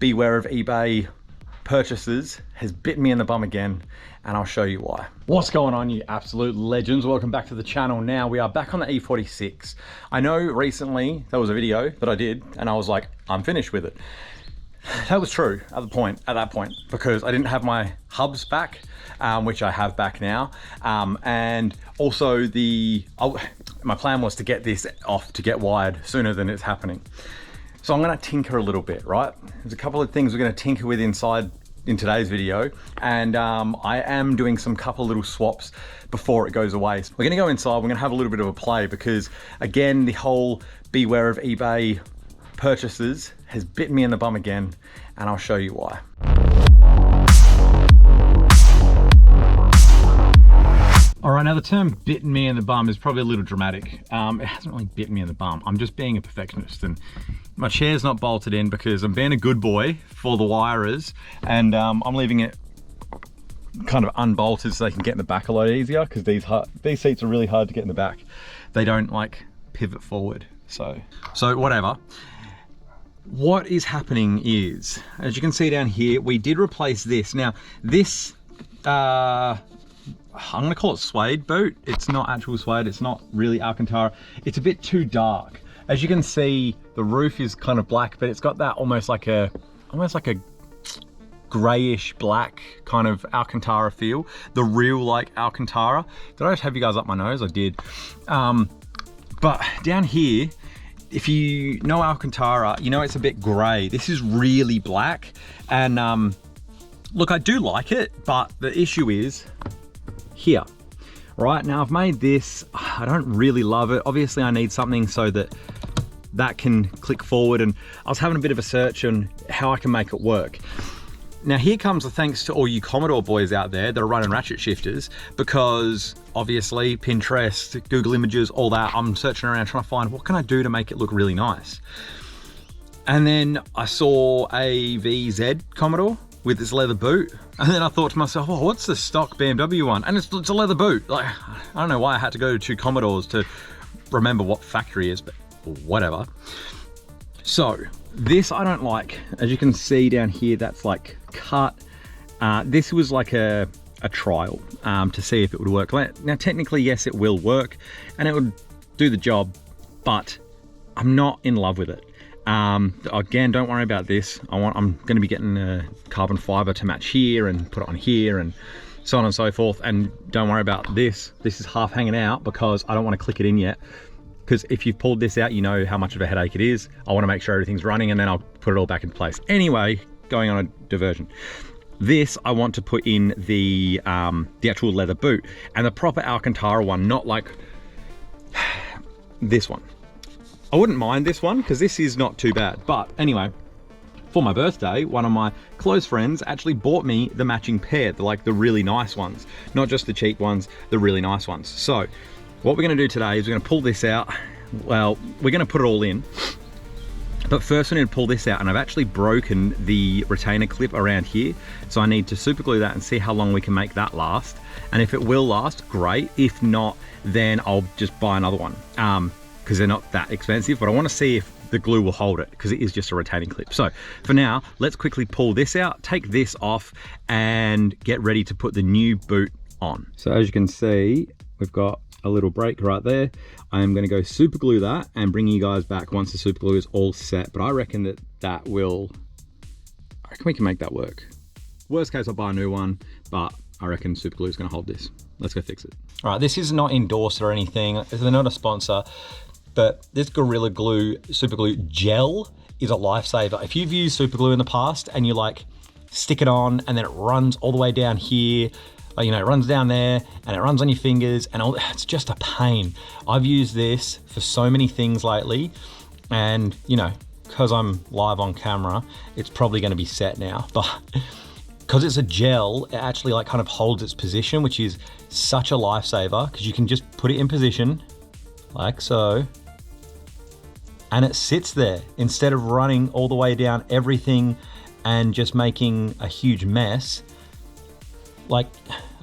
beware of eBay purchases has bitten me in the bum again, and I'll show you why. What's going on, you absolute legends? Welcome back to the channel. Now we are back on the E46. I know recently there was a video that I did and I was like, I'm finished with it. That was true at that point, because I didn't have my hubs back, which I have back now. And also my plan was to get this off to get wired sooner than it's happening. So I'm gonna tinker a little bit, right? There's a couple of things we're gonna tinker with inside in today's video. And I am doing some couple little swaps before it goes away. So we're gonna go inside, we're gonna have a little bit of a play, because again, the whole beware of eBay purchases has bitten me in the bum again, and I'll show you why. All right, now the term bitten me in the bum is probably a little dramatic. It hasn't really bitten me in the bum. I'm just being a perfectionist, and my chair's not bolted in because I'm being a good boy for the wirers, and I'm leaving it kind of unbolted so they can get in the back a lot easier, because these seats are really hard to get in the back. They don't like pivot forward, so whatever. What is happening is, as you can see down here, we did replace this. Now this, I'm gonna call it suede boot. It's not actual suede, it's not really Alcantara. It's a bit too dark. As you can see, the roof is kind of black, but it's got that almost like a grayish black kind of Alcantara feel. The real like Alcantara. Did I just have you guys up my nose? I did. But down here, if you know Alcantara, you know it's a bit gray. This is really black. And look, I do like it, but the issue is here. Right, now I've made this, I don't really love it. Obviously I need something so that can click forward, and I was having a bit of a search on how I can make it work. Now here comes the thanks to all you Commodore boys out there that are running Ratchet shifters, because obviously Pinterest, Google Images, all that, I'm searching around trying to find what can I do to make it look really nice. And then I saw a VZ Commodore with this leather boot, and then I thought to myself, oh, what's the stock BMW one? And it's a leather boot. Like, I don't know why I had to go to Commodores to remember what factory is, but whatever. So this I don't like. As you can see down here, that's like cut. This was like a trial to see if it would work. Now technically, yes, it will work and it would do the job, but I'm not in love with it. Again, don't worry about this. I'm going to be getting a carbon fiber to match here and put it on here and so on and so forth. And don't worry about this. This is half hanging out because I don't want to click it in yet. Because if you've pulled this out, you know how much of a headache it is. I want to make sure everything's running, and then I'll put it all back in place. Anyway, going on a diversion. This I want to put in the actual leather boot, and the proper Alcantara one, not like this one. I wouldn't mind this one because this is not too bad. But anyway, for my birthday, one of my close friends actually bought me the matching pair, the really nice ones, not just the cheap ones, the really nice ones. So what we're gonna do today is we're gonna pull this out. Well, we're gonna put it all in, but first we need to pull this out, and I've actually broken the retainer clip around here. So I need to super glue that and see how long we can make that last. And if it will last, great. If not, then I'll just buy another one. Because they're not that expensive, but I want to see if the glue will hold it, because it is just a retaining clip. So for now, let's quickly pull this out, take this off, and get ready to put the new boot on. So as you can see, we've got a little break right there. I am going to go super glue that and bring you guys back once the super glue is all set. But I reckon I reckon we can make that work. Worst case, I'll buy a new one, but I reckon super glue is going to hold this. Let's go fix it. All right, this is not endorsed or anything. They're not a sponsor, but this Gorilla Glue super glue gel is a lifesaver. If you've used super glue in the past and you like stick it on and then it runs all the way down here, like, it runs down there and it runs on your fingers and all, it's just a pain. I've used this for so many things lately, and because I'm live on camera, it's probably going to be set now, but because it's a gel, it actually kind of holds its position, which is such a lifesaver, because you can just put it in position like so, and it sits there instead of running all the way down everything and just making a huge mess. I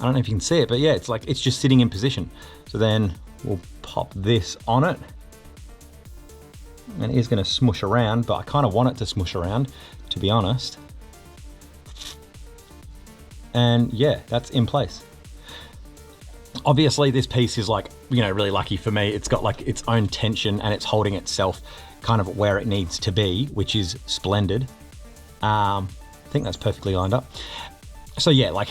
don't know if you can see it, but yeah, it's just sitting in position. So then we'll pop this on it, and it is going to smush around, but I kind of want it to smush around to be honest. And yeah, that's in place. Obviously this piece is like, you know, really lucky for me. It's got like its own tension and it's holding itself kind of where it needs to be, which is splendid. I think that's perfectly lined up. So yeah, like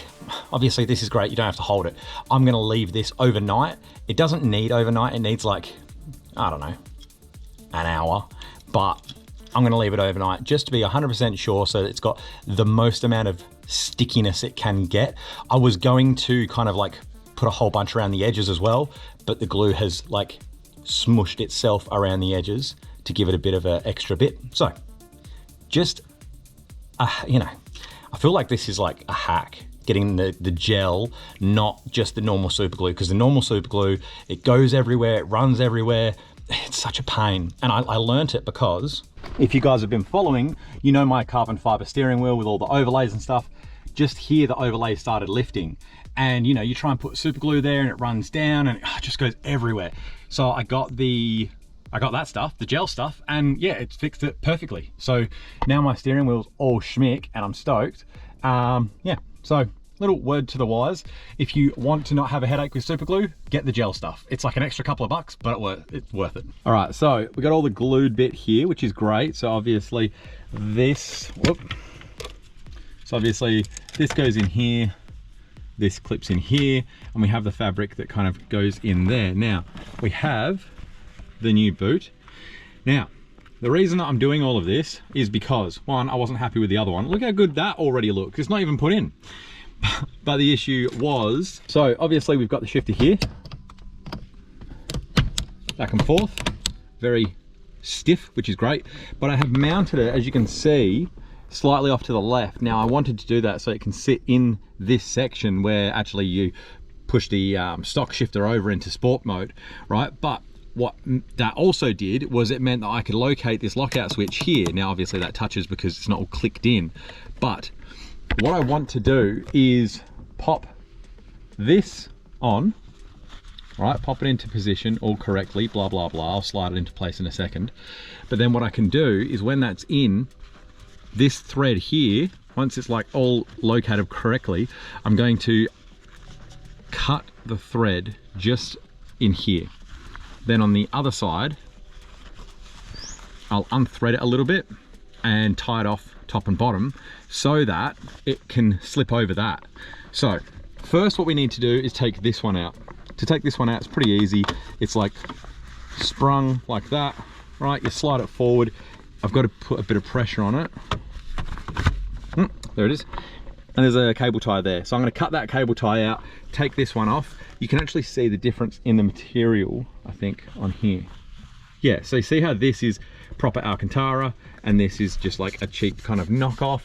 obviously this is great. You don't have to hold it. I'm gonna leave this overnight. It doesn't need overnight. It needs like, I don't know, an hour, but I'm gonna leave it overnight just to be 100% sure so that it's got the most amount of stickiness it can get. I was going to kind of like put a whole bunch around the edges as well, but the glue has like smushed itself around the edges to give it a bit of an extra bit. So just, you know, I feel like this is like a hack, getting the gel, not just the normal super glue, because the normal super glue, it goes everywhere, it runs everywhere. It's such a pain. And I learned it because if you guys have been following, you know my carbon fiber steering wheel with all the overlays and stuff. Just here, the overlay started lifting. And you know, you try and put super glue there and it runs down and it just goes everywhere. So I got that stuff, the gel stuff, and yeah, it's fixed it perfectly. So now my steering wheel's all schmick and I'm stoked. Yeah, so little word to the wise. If you want to not have a headache with super glue, get the gel stuff. It's like an extra couple of bucks, but it's worth it. All right, so we got all the glued bit here, which is great. So obviously this goes in here. This clips in here, and we have the fabric that kind of goes in there. Now, we have the new boot. Now, the reason that I'm doing all of this is because, one, I wasn't happy with the other one. Look how good that already looks. It's not even put in. But the issue was, so obviously we've got the shifter here. Back and forth. Very stiff, which is great. But I have mounted it, as you can see, slightly off to the left. Now I wanted to do that so it can sit in this section where actually you push the stock shifter over into sport mode, right? But what that also did was it meant that I could locate this lockout switch here. Now obviously that touches because it's not all clicked in, but what I want to do is pop this on, right? Pop it into position all correctly, blah, blah, blah. I'll slide it into place in a second. But then what I can do is when that's in, this thread here, once it's like all located correctly, I'm going to cut the thread just in here. Then on the other side, I'll unthread it a little bit and tie it off top and bottom so that it can slip over that. So first what we need to do is take this one out. To take this one out, it's pretty easy. It's like sprung like that, right? You slide it forward. I've got to put a bit of pressure on it. There it is. And there's a cable tie there. So I'm going to cut that cable tie out, take this one off. You can actually see the difference in the material, I think, on here. Yeah, so you see how this is proper Alcantara and this is just like a cheap kind of knockoff.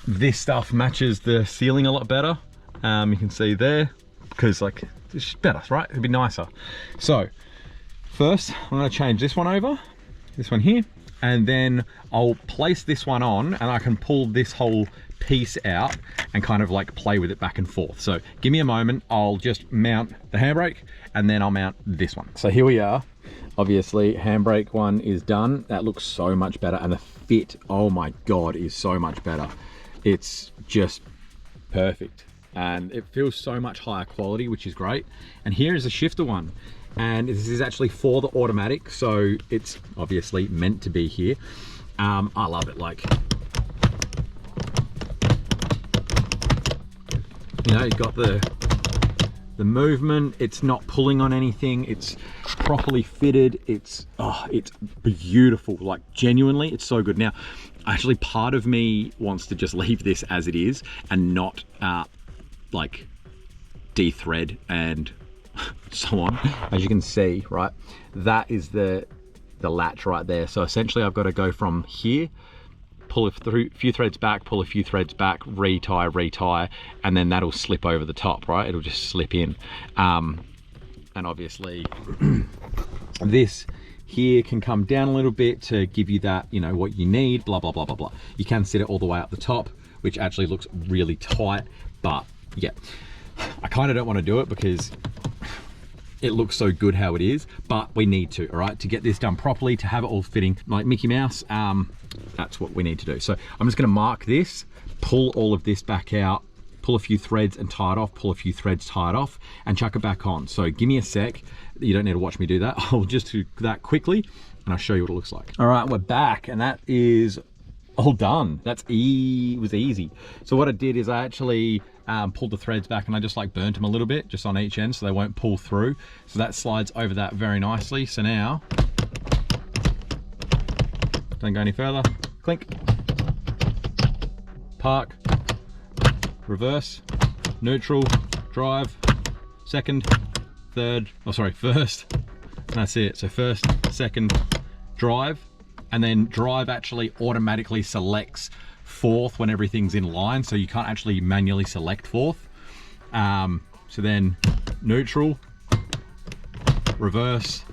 This stuff matches the ceiling a lot better. You can see there, because like, it's just better, right? It'd be nicer. So first, I'm going to change this one over, this one here, and then I'll place this one on and I can pull this whole piece out and kind of like play with it back and forth. So give me a moment, I'll just mount the handbrake and then I'll mount this one. So here we are. Obviously handbrake one is done. That looks so much better, and the fit, oh my God, is so much better. It's just perfect and it feels so much higher quality, which is great. And here is a shifter one. And this is actually for the automatic, so it's obviously meant to be here. I love it. Like, you know, you've got the movement. It's not pulling on anything. It's properly fitted. It's beautiful. Like, genuinely, it's so good. Now, actually, part of me wants to just leave this as it is and not like de-thread and so on. As you can see, right, that is the latch right there. So essentially I've got to go from here, pull a few threads back, pull a few threads back, retie, and then that'll slip over the top, right? It'll just slip in. And obviously this here can come down a little bit to give you that, you know, what you need, blah, blah, blah, blah, blah. You can sit it all the way up the top, which actually looks really tight, but yeah, I kind of don't want to do it because it looks so good how it is, but we need to, all right, to get this done properly, to have it all fitting like Mickey Mouse. That's what we need to do. So I'm just gonna mark this, pull all of this back out, pull a few threads and tie it off, pull a few threads, tie it off, and chuck it back on. So give me a sec. You don't need to watch me do that. I'll just do that quickly and I'll show you what it looks like. All right, we're back and that is all done. It was easy. So what I did is I actually pulled the threads back and I just like burnt them a little bit just on each end so they won't pull through. So that slides over that very nicely. So now, don't go any further, clink, park, reverse, neutral, drive, second, third, oh sorry, first, and that's it. So first, second, drive, and then drive actually automatically selects fourth when everything's in line, so you can't actually manually select fourth. So then neutral, reverse,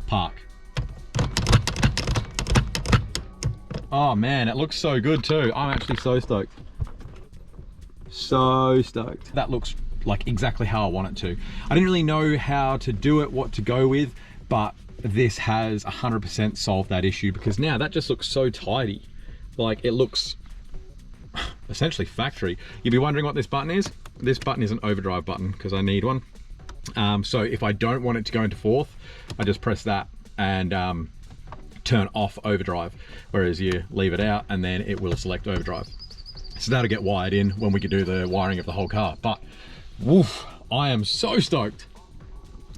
park. Oh man, it looks so good too. I'm actually so stoked. So stoked. That looks like exactly how I want it to. I didn't really know how to do it, what to go with, but this has 100% solved that issue because now that just looks so tidy. Like it looks essentially factory. You'd be wondering what this button is. This button is an overdrive button because I need one. So if I don't want it to go into fourth, I just press that and turn off overdrive, whereas you leave it out and then it will select overdrive. So that'll get wired in when we can do the wiring of the whole car. But woof, I am so stoked.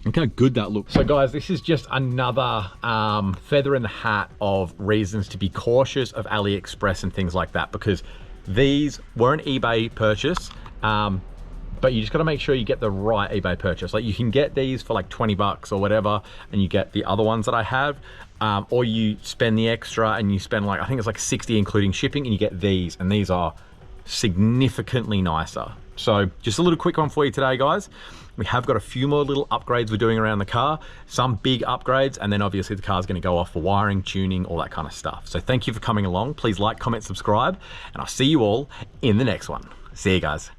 Look how good that looks. So guys, this is just another feather in the hat of reasons to be cautious of AliExpress and things like that, because these were an eBay purchase, but you just gotta make sure you get the right eBay purchase. Like you can get these for like 20 bucks or whatever, and you get the other ones that I have, or you spend the extra and you spend like, I think it's like 60 including shipping, and you get these, and these are significantly nicer. So just a little quick one for you today, guys. We have got a few more little upgrades we're doing around the car, some big upgrades, and then obviously the car's gonna go off for wiring, tuning, all that kind of stuff. So thank you for coming along. Please like, comment, subscribe, and I'll see you all in the next one. See you guys.